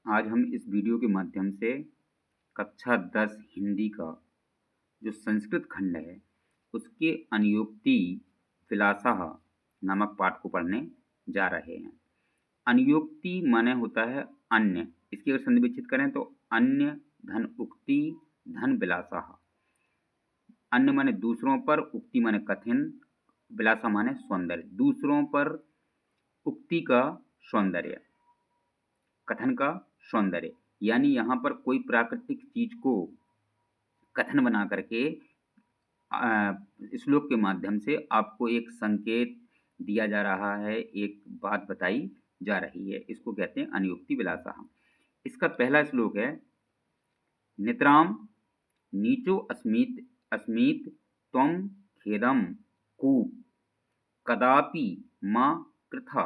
आज हम इस वीडियो के माध्यम से कक्षा 10 हिंदी का जो संस्कृत खंड है, उसके अनुयोक्ति विलासः नामक पाठ को पढ़ने जा रहे हैं। अनुयोक्ति माने होता है अन्य। इसकी अगर संधि विच्छेद करें तो अन्य धन उक्ति धन विलासः। अन्य माने दूसरों पर, उक्ति माने कथन, विलासा माने सौंदर्य। दूसरों पर उक्ति का सौंदर्य, कथन का सौंदर्य, यानी यहाँ पर कोई प्राकृतिक चीज को कथन बना करके श्लोक के माध्यम से आपको एक संकेत दिया जा रहा है, एक बात बताई जा रही है। इसको कहते हैं अनुयुक्ति विलासः। इसका पहला श्लोक है, नितराम नीचो अस्मित अस्मित त्वं खेदम कूप कदापि माँ कृथा।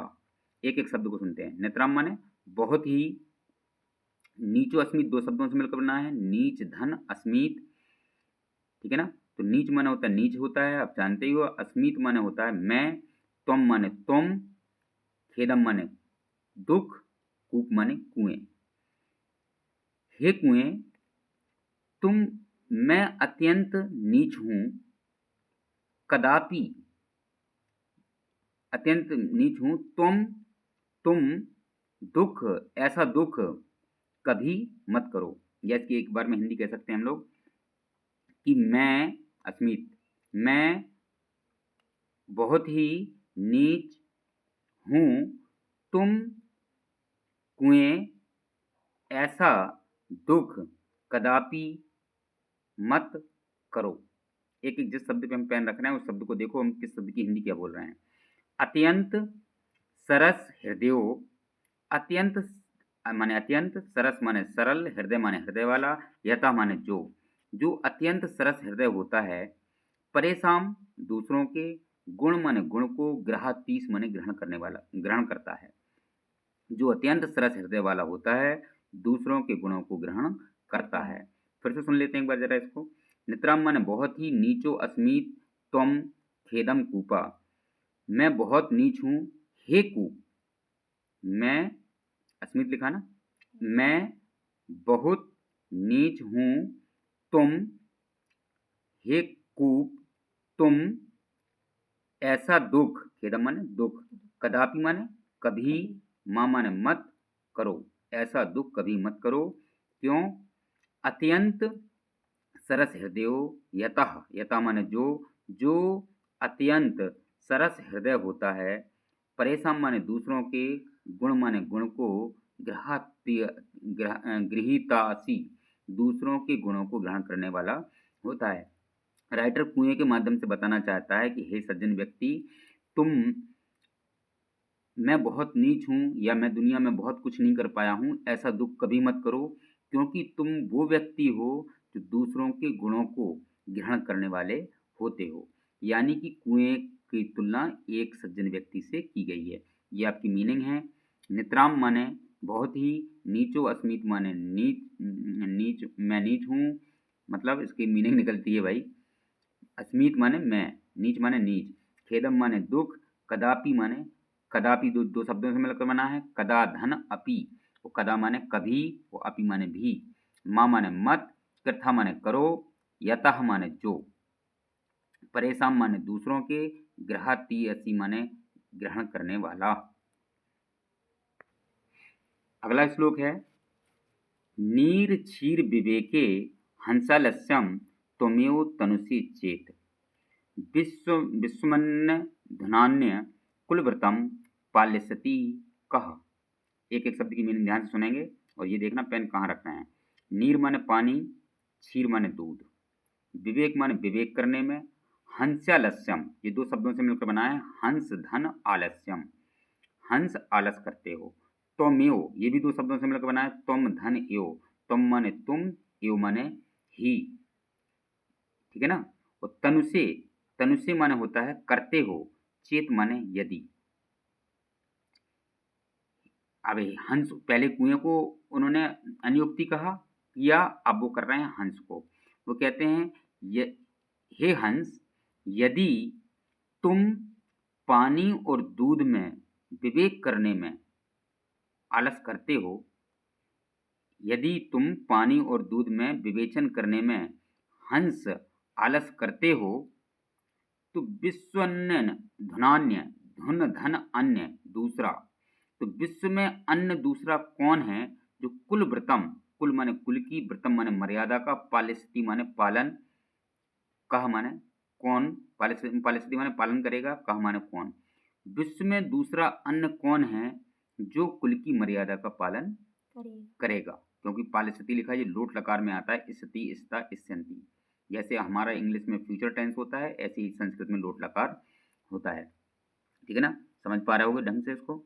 एक एक शब्द को सुनते हैं। नितराम माने बहुत ही, नीचो अस्मित दो शब्दों से मिलकर बना है, नीच धन अस्मित, ठीक है ना। तो नीच माने होता है नीच होता है, आप जानते ही हो। अस्मित माने होता है मैं, त्वम माने तुम, खेदम माने दुख, कूप माने कुएं। हे कुएं, तुम, मैं अत्यंत नीच हूं, कदापि अत्यंत नीच हूं, तुम दुख, ऐसा दुख कभी मत करो। या इसकी एक बार में हिंदी कह सकते हैं हम लोग कि मैं अस्मित, मैं बहुत ही नीच हूं, तुम कुएं, ऐसा दुख कदापि मत करो। एक एक जिस शब्द पे हम पेन रख रहे हैं उस शब्द को देखो, हम किस शब्द की हिंदी क्या बोल रहे हैं। अत्यंत सरस हृदयो, अत्यंत माने अत्यंत, सरस माने सरल, हृदय माने हृदय वाला, यथा माने जो अत्यंत सरस हृदय होता है, परेशान दूसरों के, गुण माने गुण को, ग्रहातीस माने ग्रहण करने वाला, ग्रहण करता है। जो अत्यंत सरस हृदय वाला होता है, दूसरों के गुणों को ग्रहण करता है। फिर से सुन लेते हैं एक बार जरा इसको। नितराम माने बहुत ही, नीचो अस्मित त्वम खेदम कूपा, मैं बहुत नीच हूं, हे कूप, मैं अस्मित लिखा ना, मैं बहुत नीच हूं, तुम, हे कूप, तुम ऐसा दुख, खेदम माने दुख, कदापि माने कभी, माँ माने मत, करो ऐसा दुख कभी मत करो। क्यों? अत्यंत सरस हृदयो, यतः, यथा माने जो अत्यंत सरस हृदय होता है, परेशान माने दूसरों के, गुण माने गुण को, गृहीतासी दूसरों के गुणों को ग्रहण करने वाला होता है। राइटर कुएं के माध्यम से बताना चाहता है कि हे सज्जन व्यक्ति, तुम, मैं बहुत नीच हूं या मैं दुनिया में बहुत कुछ नहीं कर पाया हूं, ऐसा दुख कभी मत करो, क्योंकि तुम वो व्यक्ति हो जो दूसरों के गुणों को ग्रहण करने वाले होते हो। यानी कि कुएं की तुलना एक सज्जन व्यक्ति से की गई है। ये आपकी मीनिंग है। नितराम माने बहुत ही, नीचो अस्मित माने नीच, मैं नीच हूँ, मतलब इसकी मीनिंग निकलती है भाई, अस्मित माने मैं, नीच माने नीच, खेदम माने दुख, कदापि माने, कदापि दो शब्दों से मिलकर बना है। कदा धन अपि, वो कदा माने कभी, वो अपि माने भी, माँ माने मत, कृथा माने करो, यतः माने जो, परेशान माने दूसरों के, ग्रहातीयसी माने ग्रहण करने वाला। अगला श्लोक है, नीर क्षीर विवेके हंसालस्यम त्वमेव तनुषि चेत, विश्वमन्य धनान्य कुलव्रतम पाल्यसती कह। एक एक शब्द की मीनिंग ध्यान से सुनेंगे और ये देखना पेन कहाँ रखना है। नीर माने पानी, क्षीर माने दूध, विवेक माने विवेक करने में, हंस्यालस्यम ये दो शब्दों से मिलकर बना है, हंस धन आलस्यम, हंस आलस करते हो। त्वमेव ये भी दो शब्दों से मिलकर बना है, तुम धन एव, तुम माने तुम, एव माने ही, ठीक है ना। और तनुषे, तनुषे माने होता है करते हो, चेत माने यदि। अब हंस, पहले कुएं को उन्होंने अनुयुक्ति कहा या अब वो कर रहे हैं हंस को। वो कहते हैं हे हंस, यदि तुम पानी और दूध में विवेक करने में आलस करते हो, यदि तुम पानी और दूध में विवेचन करने में हंस आलस करते हो तो विश्वन्य धनान्य धुन धन अन्य दूसरा, तो विश्व में अन्य दूसरा कौन है जो कुल व्रतम, कुल माने कुल की, व्रतम माने मर्यादा का, पालिस्ती माने पालन, कह माने कौन, पालिस्ती माने पालन करेगा, कह माने कौन, विश्व में दूसरा अन्य कौन है जो कुल की मर्यादा का पालन करेगा। क्योंकि पालिस्ती लिखा ये लोट लकार में आता है, इस्ति इस्ता इस्यन्ति, जैसे हमारा इंग्लिश में फ्यूचर टेंस होता है ऐसे ही संस्कृत में लोट लकार होता है। ठीक है ना, समझ पा रहे होगे ढंग से इसको,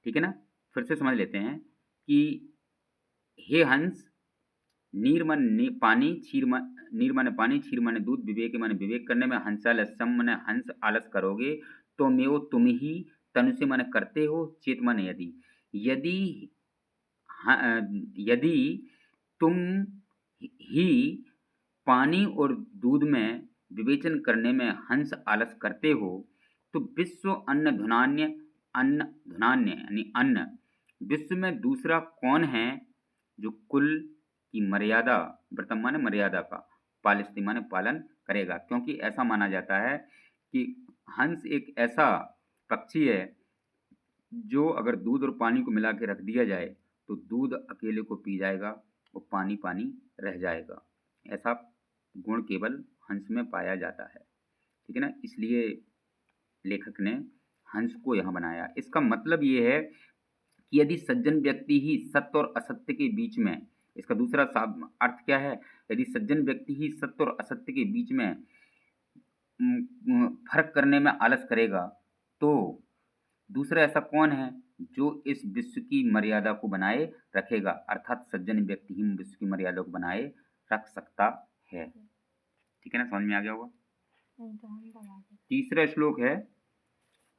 ठीक है ना। फिर से समझ लेते हैं कि हे हंस, नीर माने पानी, नीर माने पानी, क्षीर माने दूध, विवेक माने विवेक करने में, हंसालस्यम माने हंस आलस करोगे, तो मेओ तुम ही, तनु से माने करते हो, चेत माने यदि, यदि यदि तुम ही पानी और दूध में विवेचन करने में हंस आलस करते हो तो विश्व अन्न धनान्य, अन्न धनान्य यानी अन्न, विश्व में दूसरा कौन है जो कुल की मर्यादा, व्रतम माने मर्यादा का, पालिस्ती माने पालन करेगा। क्योंकि ऐसा माना जाता है कि हंस एक ऐसा पक्षी है जो अगर दूध और पानी को मिला के रख दिया जाए तो दूध अकेले को पी जाएगा और पानी पानी रह जाएगा, ऐसा गुण केवल हंस में पाया जाता है। ठीक है ना, इसलिए लेखक ने हंस को यहाँ बनाया। इसका मतलब ये है कि यदि सज्जन व्यक्ति ही सत्य और असत्य के बीच में, इसका दूसरा अर्थ क्या है, यदि सज्जन व्यक्ति ही सत्य और असत्य के बीच में फर्क करने में आलस करेगा तो दूसरा ऐसा कौन है जो इस विश्व की मर्यादा को बनाए रखेगा, अर्थात सज्जन व्यक्ति ही विश्व की मर्यादा को बनाए रख सकता है। ठीक है ना, समझ में आ गया होगा। तीसरा श्लोक है,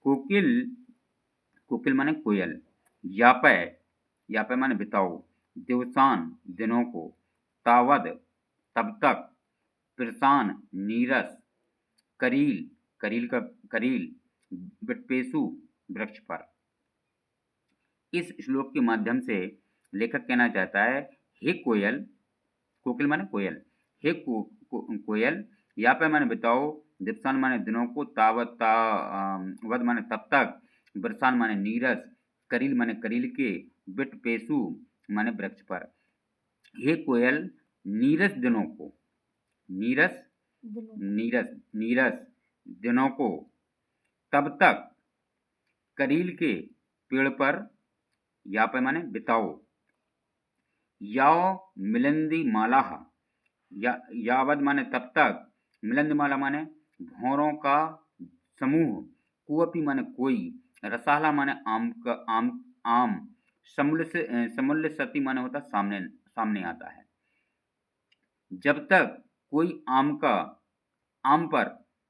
कोकिल, कोकिल माने कोयल, यापय, यापय माने बिताओ, दिवसान दिनों को, तावद तब तक, प्रसान नीरस, करील, करील का करील, विटपेशु वृक्ष पर। इस श्लोक के माध्यम से लेखक कहना चाहता है, हे कोयल, कोकिल माने कोयल, हे कोयल, यापय माने बिताओ, दिवसान माने दिनों को, तावत वद माने तब तक, बरसान माने नीरस, करील माने करील के, विटपेशु माने वृक्ष पर। हे कोयल, नीरस दिनों को, नीरस नीरस नीरस दिनों को, तब तक करील के पेड़ पर, यापय माने बिताओ, याव मिलंदी मालाह, यावद माने तब तक, मिलंद माला माने भौरों का समूह, कुअपी माने कोई, रसाला माने आम का आम, समूल्य सती माने होता सामने सामने आता है। जब तक कोई आम पर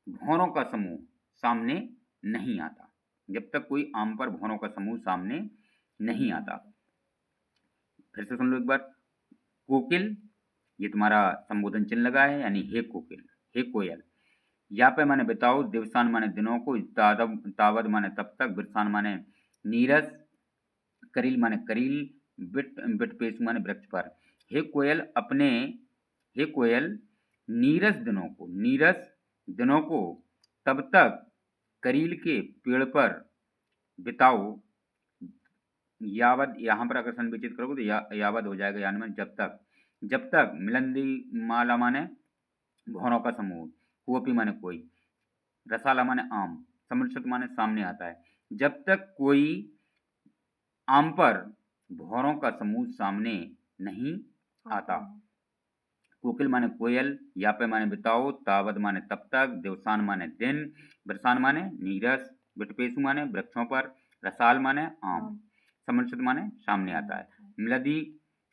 भौरों का समूह सामने नहीं आता, जब तक कोई आम पर भौरों का समूह सामने नहीं आता। फिर से सुन लो एक बार, कोकिल, ये तुम्हारा संबोधन चिन्ह लगा है यानी हे कोकिल, हे कोयल, यापय माने बिताओ, दिवसान माने दिनों को, तावद माने तब तक, बिरसान माने नीरस, करील माने करील, विटपेशु माने वृक्ष पर। हे कोयल, अपने, हे कोयल, नीरस दिनों को तब तक करील के पेड़ पर बिताओ, यावद, यहाँ पर अगर संविचित करोगे तो यावद हो जाएगा, यानी जब तक, मिलंदी माला माने भौरों का समूह, कुअपी माने कोई, रसाला माने आम, समुल्लित माने सामने आता है, जब तक कोई आम पर भौरों का समूह सामने नहीं आता। कोकिल माने कोयल, यापय माने बिताओ, तावद माने तब तक, दिवसान माने दिन, बरसान माने नीरस, विटपेशु माने वृक्षों पर, रसाल माने आम, समुल्लित माने सामने आता है,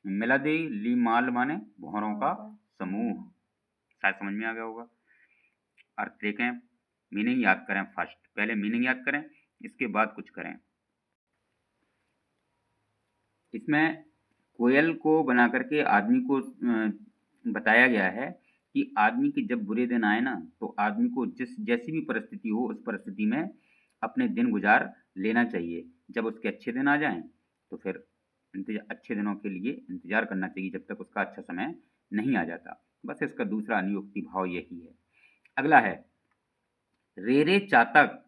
मिलदी लीमाल माने भौरों का समूह। शायद समझ में आ गया होगा। अर्थ देखें, मीनिंग याद करें, फर्स्ट पहले मीनिंग याद करें, इसके बाद कुछ करें। इसमें कोयल को बना करके आदमी को बताया गया है कि आदमी के जब बुरे दिन आए ना तो आदमी को जैसी भी परिस्थिति हो उस परिस्थिति में अपने दिन गुजार लेना चाहिए। जब उसके अच्छे दिन आ जाएं तो फिर अच्छे दिनों के लिए इंतज़ार करना चाहिए जब तक उसका अच्छा समय नहीं आ जाता। बस इसका दूसरा अनुयोक्ति भाव यही है। अगला है रे रे चातक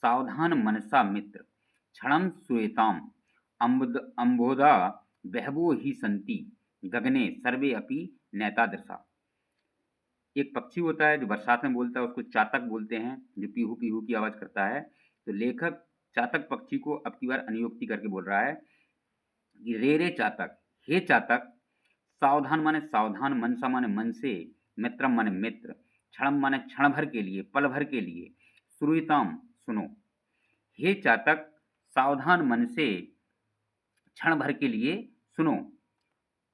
सावधान मनसा मित्र क्षणम श्रूयताम अम्बोधा बहवो ही सन्ति गगने सर्वे अपि नैतादृशा। एक पक्षी होता है जो बरसात में बोलता है, उसको चातक बोलते हैं, जो पीहू पीहू की आवाज़ करता है। तो लेखक चातक पक्षी को अब की बार अनुयोक्ति करके बोल रहा है कि रे रे चातक, हे चातक, सावधान माने सावधान, मनसा माने मन से, मित्रम माने मित्र, क्षणम माने क्षण भर के लिए, पल भर के लिए, श्रूयताम सुनो। हे चातक, सावधान मन से क्षण भर के लिए सुनो।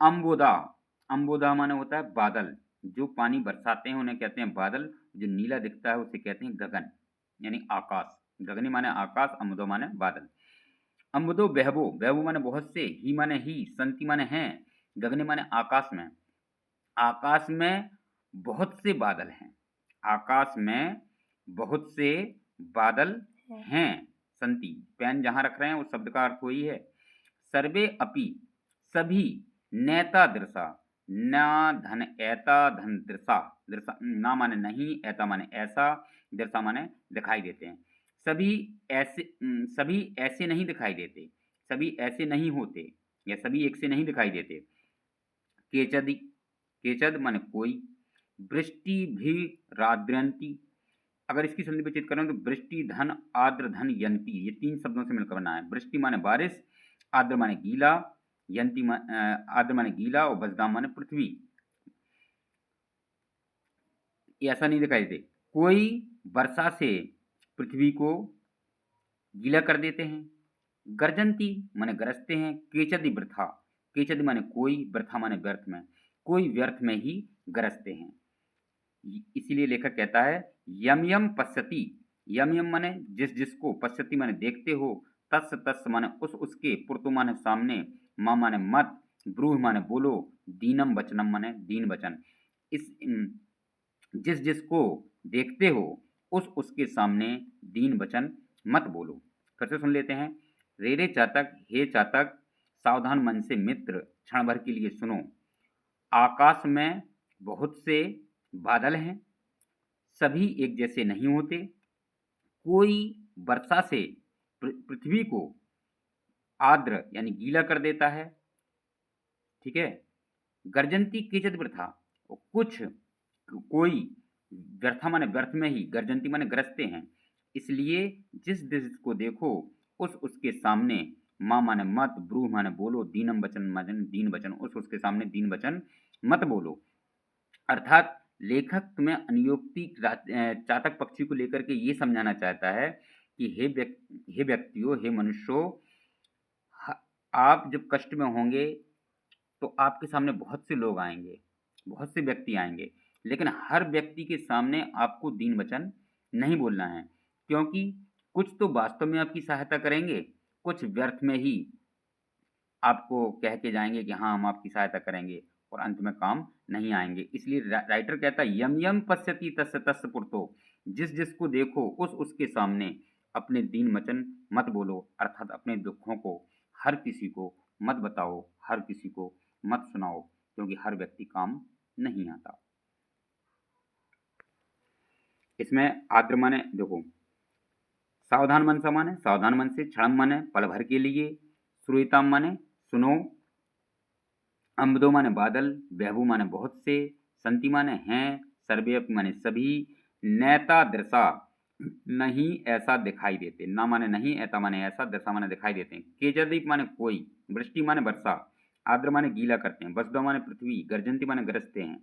अम्बोदा, अम्बोदा माने होता है बादल, जो पानी बरसाते हैं उन्हें कहते हैं बादल, जो नीला दिखता है उसे कहते हैं गगन यानी आकाश। गगनी माने आकाश, अम्बुदो माने बादल। अम्बुदो बहवो, बहवो माने बहुत से, ही माने ही, संति माने हैं, गगने माने आकाश में। आकाश में बहुत से बादल हैं, आकाश में बहुत से बादल हैं। संति पेन जहाँ रख रहे हैं उस शब्द का अर्थ वही है। सर्वे अपि, सभी, नैता दृशा, ना धन ऐता धन दृशा, दृशा ना माने नहीं, ऐता माने ऐसा, दृशा माने दिखाई देते हैं। सभी ऐसे नहीं दिखाई देते, सभी ऐसे नहीं होते, या सभी एक से नहीं दिखाई देते। केचदि, केचद माने कोई, वृष्टि भी राद्रयंती। अगर इसकी संधि विचित करें तो वृष्टि धन आर्द्र धन यंती, ये तीन शब्दों से मिलकर बना है। वृष्टि माने बारिश, आर्द्र माने गीला, यंती आर्द्र माने गीला और बजदाम माने पृथ्वी। ऐसा नहीं दिखाई देते। कोई वर्षा से पृथ्वी को गीला कर देते हैं। गर्जंती माने गरजते हैं। केचदि वृथा, केचदि माने कोई, वृथा माने व्यर्थ में, कोई व्यर्थ में ही गरजते हैं। इसीलिए लेखक कहता है यम यम पश्यति, यम यम माने जिस जिसको, पश्यति माने देखते हो, तस् तस् माने उस उसके, पुरतु माने सामने, माँ माने मत, ब्रूह माने बोलो, दीनम वचनम माने दीन वचन। इस जिस जिसको देखते हो उस उसके सामने दीन वचन मत बोलो। फिर से सुन लेते हैं। रे रे चातक, हे चातक, सावधान मन से मित्र, क्षण भर के लिए सुनो। आकाश में बहुत से बादल हैं, सभी एक जैसे नहीं होते। कोई वर्षा से पृथ्वी को आर्द्र यानी गीला कर देता है, ठीक है। गर्जंती केचद वृथा, कुछ कोई, व्यर्था माने व्यर्थ में ही, गर्जंती माने गरजते हैं। इसलिए जिस को देखो उस उसके सामने, माँ माने मत, ब्रूह माने बोलो, दीनम वचन माने दीन वचन, उस उसके सामने दीन वचन मत बोलो। अर्थात लेखक तुम्हें अनुयोक्ति चातक पक्षी को लेकर के ये समझाना चाहता है कि हे व्यक्तियों, हे मनुष्यों, आप जब कष्ट में होंगे तो आपके सामने बहुत से लोग आएंगे, बहुत से व्यक्ति आएंगे, लेकिन हर व्यक्ति के सामने आपको दीन वचन नहीं बोलना है, क्योंकि कुछ तो वास्तव में आपकी सहायता करेंगे, कुछ व्यर्थ में ही आपको कह के जाएंगे कि हाँ हम आपकी सहायता करेंगे और अंत में काम नहीं आएंगे। इसलिए राइटर कहता है यम यम पश्यति तस्य तस्य पुरतो, जिस जिसको देखो उस उसके सामने अपने दीन वचन मत बोलो, अर्थात अपने दुखों को हर किसी को मत बताओ, हर किसी को मत सुनाओ, क्योंकि हर व्यक्ति काम नहीं आता। इसमें आर्द्र माने देखो, सावधान मन सा माने सावधान मन से, क्षण माने पल भर के लिए, श्रूयताम माने सुनो, अम्बदो माने बादल, बहबू माने बहुत से, संति माने हैं, सर्वे माने सभी, नैता दृशा नहीं ऐसा दिखाई देते, ना माने नहीं, ऐता माने ऐसा, दृशा माने दिखाई देते हैं। केजदीप माने कोई, वृष्टि माने वर्षा, आर्द्र माने गीला करते हैं, वसुधा माने पृथ्वी, गर्जंती माने गरजते हैं,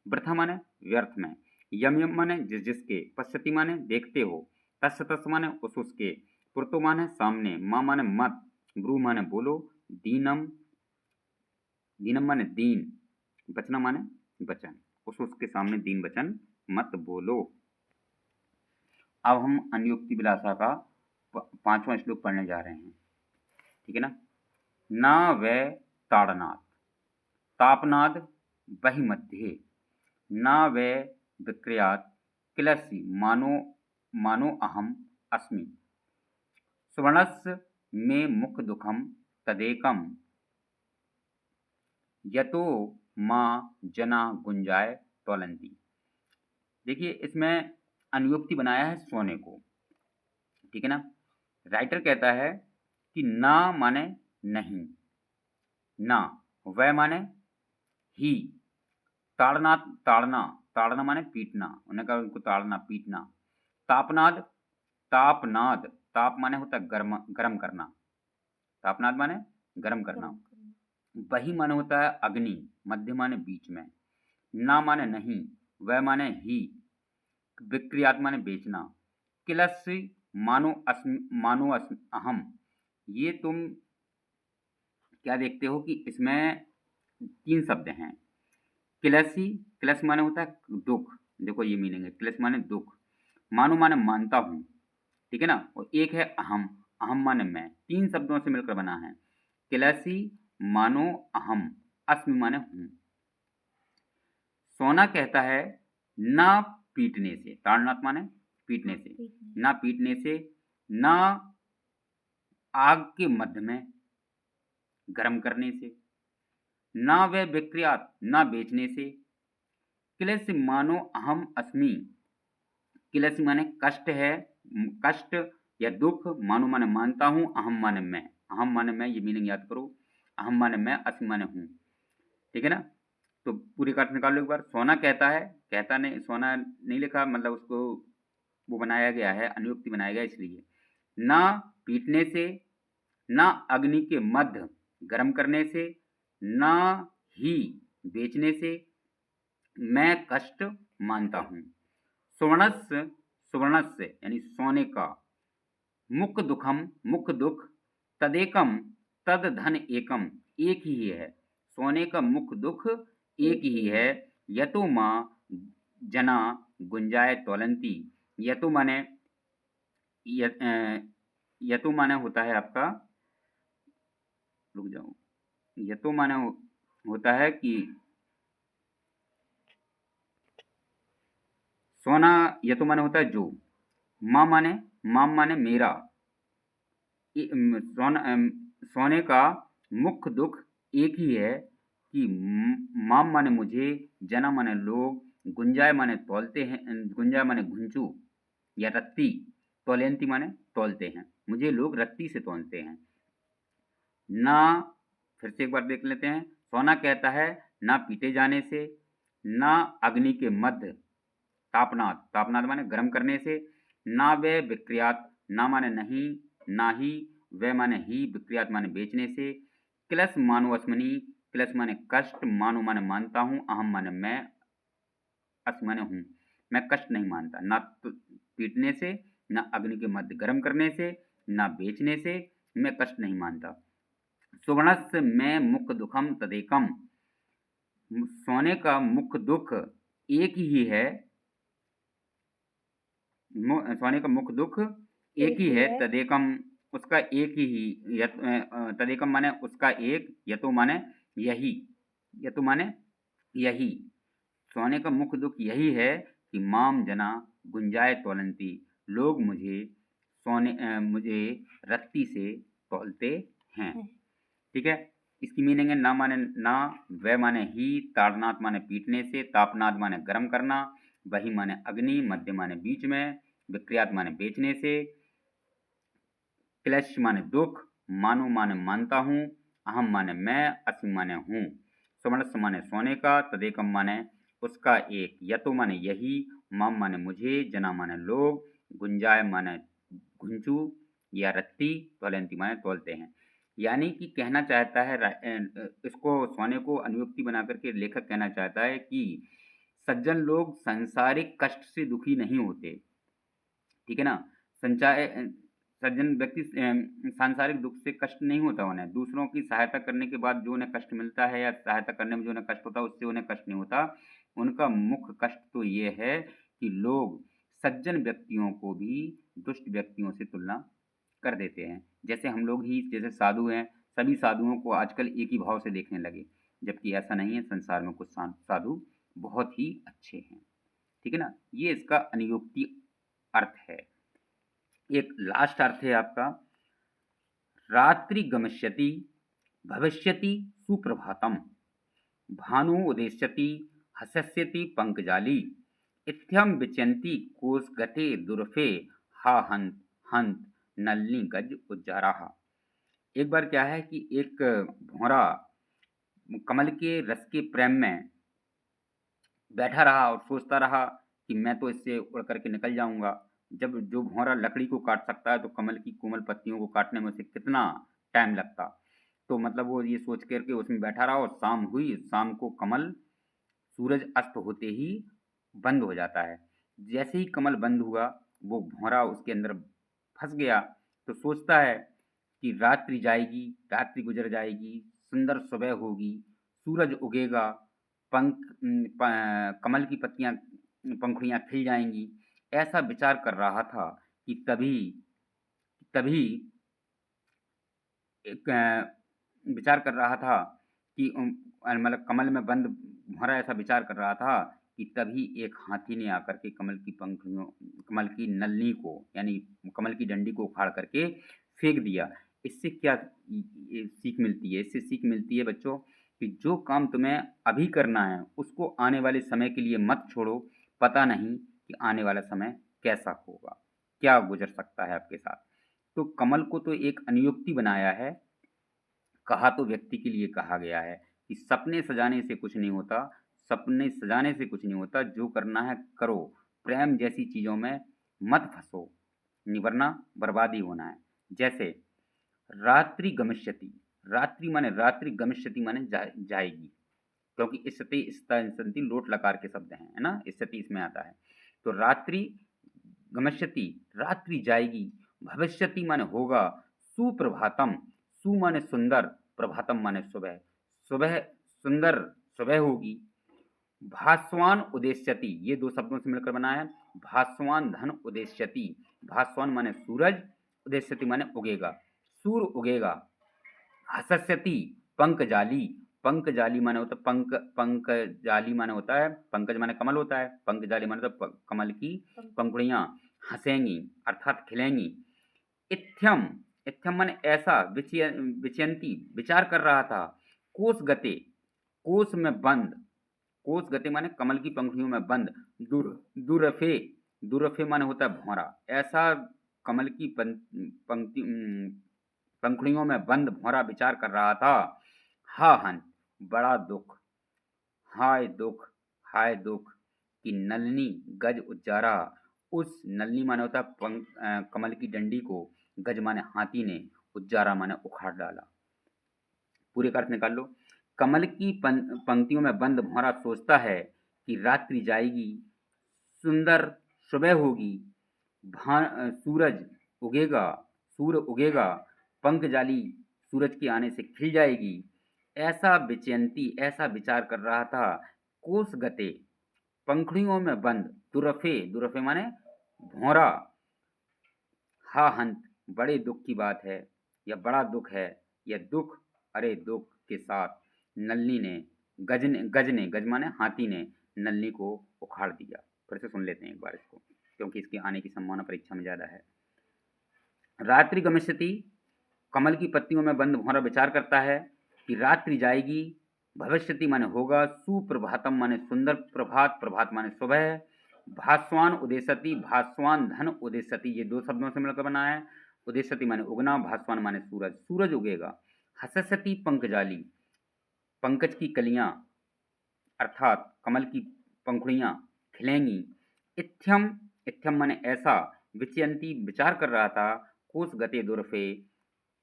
वृथा माने व्यर्थ में, यम यम माने जिस जिसके, पश्यति माने देखते हो, तस् तस् माने उस उसके, पुरतो माने सामने, माँ माने मत, ब्रू माने बोलो, दीनम, दीनम माने दीन, वचना माने वचन, उस उसके सामने दीन वचन मत बोलो। अब हम अनुयुक्ति विलासा का 5वां श्लोक पढ़ने जा रहे हैं, ठीक है ना। ना वै ताड़नाद, तापनाद वही मध्य, ना वै विक्रियात किलसी, मानो मानो अहम अस्मि, सुवर्णस्य में मुख दुखम तदेकम, यतो माँ जना गुंजाय तौलंती। देखिए इसमें अनुयुक्ति बनाया है सोने को, ठीक है ना। राइटर कहता है कि ना माने नहीं, ना, वह माने ही, ताड़ना ताड़ना ताड़ना माने पीटना, उन्होंने कहा उनको ताड़ना पीटना। तापनाद तापनाद ताप माने होता है गर्म गर्म करना, तापनाद माने गर्म करना। वही माने होता है अग्नि, मध्य माने बीच में। ना माने नहीं, वह माने ही, विक्रियात माने बेचना। किलस्य मानो अहम। ये तुम क्या देखते हो कि इसमें 3 शब्द हैं। किलसी, किलस माने होता है दुख, देखो ये मीनिंग है, किलस माने दुख। मानो माने मानता हूँ, ठीक है ना। और एक है अहम, अहम माने मैं, 3 शब्दों से मिलकर बना है। किलसी मानो अहम, अस्मि माने हूँ। सोना कहता है ना पीटने से, ताड़नात् माने पीटने से, ना पीटने से, ना आग के मध्य में गर्म करने से, ना वह विक्रियात ना बेचने से। किलस्य मानो अहम अस्मि, किलस्य माने कष्ट है, कष्ट या दुख, मानो माने मानता हूँ, अहम माने मैं, अहम माने मैं, ये मीनिंग याद करो। अहम माने मैं, अस्मि माने हूँ, ठीक है ना। तो पूरी का अर्थ निकाल लो एक बार। सोना कहता है, कहता नहीं, सोना नहीं लिखा, मतलब उसको वो बनाया गया है, अनुयुक्ति बनाया गया इसलिए। ना पीटने से, ना अग्नि के मध्य गर्म करने से, ना ही बेचने से, मैं कष्ट मानता हूँ। सुवर्णस्य, सुवर्णस्य यानी सोने का, मुख दुखम मुख दुख, तदेकम तद धन एकम, एक ही है। सोने का मुख दुख एक ही है। यतो माँ जना गुंजाय तौलंती। यतो माने यतो माने होता है आपका, रुक जाओ, यतो माने होता है कि सोना, यतो माने होता है जो, माम माने मेरा, सोने का मुख्य दुख एक ही है कि माम माने मुझे, जना माने लोग, गुंजाय माने तौलते हैं, गुंजाय माने घुंचू या रत्ती, तौलयंती माने तौलते हैं, मुझे लोग रत्ती से तौलते हैं। ना, फिर से एक बार देख लेते हैं। सोना कहता है ना पीटे जाने से, ना अग्नि के मध्य, तापनाद, तापनाद माने गर्म करने से, ना वे विक्रियात, ना माने नहीं, ना ही, वे माने ही, विक्रियात माने बेचने से। क्लस मानो अस्मनी, क्लस माने कष्ट, मानो माने मानता हूँ, अहम माने मैं, अस माने हूँ, मैं कष्ट नहीं मानता। ना तो पीटने से, ना अग्नि के मध्य गर्म करने से, ना बेचने से मैं कष्ट नहीं मानता। सुवर्णस्य में मुख दुखम तदेकम, सोने का मुख दुख एक ही है, सोने का मुख दुख एक ही है। तदेकम, उसका एक ही, तदेकम माने उसका एक, यतो माने यही, यतो माने यही, सोने का मुख दुख यही है कि माम जना गुंजाय तौलंती, लोग मुझे मुझे रत्ती से तौलते हैं, ठीक है। इसकी मीनिंग है ना माने ना, वह माने ही, ताड़नाथ माने पीटने से, तापनाद माने गर्म करना, वही माने अग्नि, मध्य माने बीच में, विक्रियात माने बेचने से, क्लेश माने दुख, मानो माने मानता हूँ, अहम माने मैं, अस्मि माने हूँ। सुवर्णस्य माने सोने का, तदेकम माने उसका एक, यतो माने यही, माम माने मुझे, जना माने लोग, गुंजाय माने घुंचू या रत्ती, तौलंती माने तौलते हैं। यानी कि कहना चाहता है, इसको सोने को अनुयुक्ति बना करके लेखक कहना चाहता है कि सज्जन लोग सांसारिक कष्ट से दुखी नहीं होते, ठीक है ना। सज्जन व्यक्ति सांसारिक दुख से कष्ट नहीं होता उन्हें, दूसरों की सहायता करने के बाद जो उन्हें कष्ट मिलता है या सहायता करने में जो उन्हें कष्ट होता है उससे उन्हें कष्ट नहीं होता। उनका मुख्य कष्ट तो ये है कि लोग सज्जन व्यक्तियों को भी दुष्ट व्यक्तियों से तुलना कर देते हैं। जैसे हम लोग ही, जैसे साधु हैं, सभी साधुओं को आजकल एक ही भाव से देखने लगे, जबकि ऐसा नहीं है। संसार में कुछ साधु बहुत ही अच्छे हैं, ठीक है ना। ये इसका अनुयुक्ति अर्थ है। एक लास्ट अर्थ है आपका, रात्रि गमिष्यति भविष्यति सुप्रभातम। भानु उदेष्यति हसस्यति पंकजाली इत्थम विचयन्ति कोसगते दुर्फे हा हंत हंत नलिनी गज उज्जाराहा। एक बार क्या है कि एक भौरा कमल के रस के प्रेम में बैठा रहा और सोचता रहा कि मैं तो इससे उड़ करके निकल जाऊंगा। जब जो भौरा लकड़ी को काट सकता है तो कमल की कोमल पत्तियों को काटने में उसे कितना टाइम लगता। तो मतलब वो ये सोच करके उसमें बैठा रहा और शाम हुई। शाम को कमल सूरज अस्त होते ही बंद हो जाता है। जैसे ही कमल बंद हुआ वो भौरा उसके अंदर फंस गया। तो सोचता है कि रात्रि जाएगी, रात्रि गुजर जाएगी, सुंदर सुबह होगी, सूरज उगेगा, कमल की पत्तियां पंखुड़ियां खिल जाएंगी। ऐसा विचार कर रहा था कि तभी तभी एक विचार कर रहा था कि मतलब कमल में बंद भौरा ऐसा विचार कर रहा था कि तभी एक हाथी ने आकर के कमल की पंखुड़ियों कमल की नलनी को यानी कमल की डंडी को उखाड़ करके फेंक दिया। इससे क्या सीख मिलती है? इससे सीख मिलती है बच्चों कि जो काम तुम्हें अभी करना है उसको आने वाले समय के लिए मत छोड़ो। पता नहीं कि आने वाला समय कैसा होगा, क्या गुजर सकता है आपके साथ। तो कमल को तो एक अनियुक्ति बनाया है। कहा तो व्यक्ति के लिए कहा गया है कि सपने सजाने से कुछ नहीं होता, सपने सजाने से कुछ नहीं होता, जो करना है करो, प्रेम जैसी चीज़ों में मत फंसो, वरना बर्बादी होना है। जैसे रात्रि गमिष्यति, रात्रि माने रात्रि, गमिष्यति माने जाएगी, क्योंकि स्थिति स्थिति लोट लकार के शब्द हैं, है ना, स्थिति इसमें आता है। तो रात्रि गमिष्यति, रात्रि जाएगी, भविष्यति माने होगा, सुप्रभातम, सु माने सुंदर, प्रभातम माने सुबह, सुबह सुंदर सुबह होगी। भास्वान उदेश्यति, ये दो शब्दों से मिलकर बना है। भास्वान धन उदेश्यति, भास्वान माने सूरज, उदेश्यति माने उगेगा, सूर्य उगेगा। हसस्यति पंकजाली, पंकजाली माने होता है पंकजाली माने होता है, पंकज माने कमल होता है, पंकजाली माने तो कमल की पंखुड़ियां हंसेंगी अर्थात खिलेंगी। इत्थम, इत्थम माने ऐसा, विचयंती विचार कर रहा था, कोस गते, कोस में बंद, कोस गते माने कमल की पंखुड़ियों में बंद, दूर दूरफे, दूरफे माने होता है भौरा। ऐसा कमल की पंक्ति पंखुड़ियों में बंद भौरा विचार कर रहा था। हा हन, बड़ा दुख, हाय दुख, हाय दुख कि नलनी गज उज्जारा, उस नलनी माने होता है कमल की डंडी को, गज माने हाथी ने, उज्जारा माने उखाड़ डाला। पूरे का अर्थ निकाल लो। कमल की पंक्तियों में बंद भौरा सोचता है कि रात्रि जाएगी, सुंदर सुबह होगी, सूरज उगेगा, सूर्य उगेगा, पंखजाली सूरज के आने से खिल जाएगी। ऐसा विचयंती, ऐसा विचार कर रहा था। कोस गते, पंखुड़ियों में बंद, दुरफे, दुरफे माने भौरा। हा हंत, बड़े दुख की बात है, यह बड़ा दुख है, यह दुख, अरे दुख के साथ नलनी ने, गज ने, गज माने हाथी ने नलनी को उखाड़ दिया। फिर से सुन लेते हैं एक बार इसको, क्योंकि इसके आने की संभावना परीक्षा में ज़्यादा है। रात्रि गमिष्यति, कमल की पत्तियों में बंद भौरा विचार करता है कि रात्रि जाएगी, भविष्यति माने होगा, सुप्रभातम माने सुंदर प्रभात, प्रभात माने सुबह, भास्वान उदेशति, भास्वान धन उदेशति, ये दो शब्दों से मिलकर बना है। उदेशति माने उगना, भास्वान माने सूरज, सूरज उगेगा। हसस्यति पंकजाली, पंकज की कलियां अर्थात कमल की पंखुड़ियां खिलेंगी। इत्थम, इत्थम माने ऐसा, विचयंती विचार कर रहा था, कोस गते दुर्फे,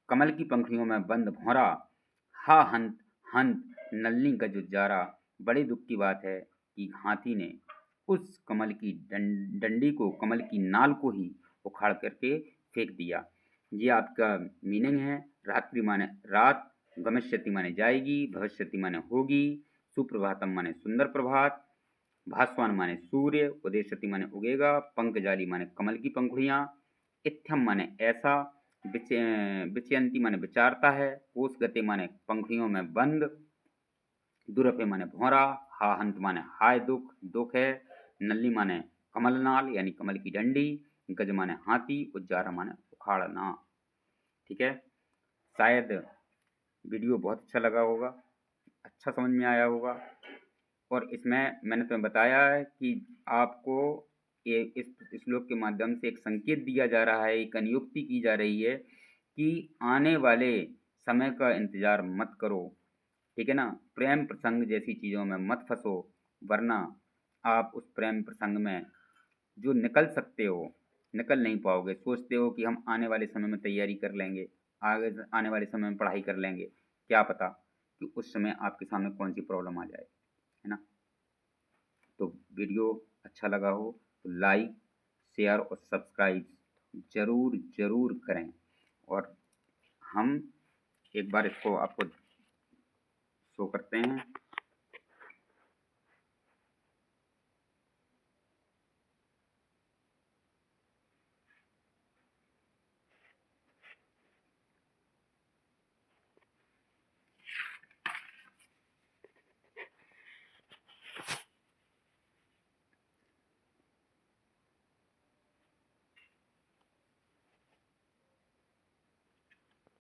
कमल की पंखुड़ियों में बंद भौरा। हा हंत, हंत नलनी गज उज्जारा, बड़े दुख की बात है कि हाथी ने उस कमल की डंडी को, कमल की नाल को ही उखाड़ करके फेंक दिया। ये आपका मीनिंग है। रात्रि माने रात, गमिष्यति माने जाएगी, भविष्यति माने होगी, सुप्रभातम माने सुंदर प्रभात, भास्वान माने सूर्य, उदेशति माने उगेगा, पंकजाली माने कमल की पंखुड़ियाँ, इत्थम माने ऐसा, विचयंती माने विचारता है, कोस गते माने पंखुड़ियों में बंद, दुरफे माने भौरा, हा हंत माने हाय दुख, दुख है, नल्ली माने कमलनाल यानी कमल की डंडी, गज माने हाथी, उज्जारा माने उखाड़ना। ठीक है, शायद वीडियो बहुत अच्छा लगा होगा। अच्छा अच्छा समझ में आया होगा। और इसमें मैंने तुम्हें बताया है कि आपको ये इस श्लोक के माध्यम से एक संकेत दिया जा रहा है, एक अनुक्ति की जा रही है कि आने वाले समय का इंतज़ार मत करो, ठीक है ना? प्रेम प्रसंग जैसी चीज़ों में मत फँसो, वरना आप उस प्रेम प्रसंग में जो निकल सकते हो, निकल नहीं पाओगे। सोचते हो कि हम आने वाले समय में तैयारी कर लेंगे, आगे आने वाले समय में पढ़ाई कर लेंगे, क्या पता कि उस समय आपके सामने कौन-सी प्रॉब्लम आ जाए, है ना? तो वीडियो अच्छा लगा हो तो लाइक, शेयर और सब्सक्राइब ज़रूर करें। और हम एक बार इसको आपको शो करते हैं।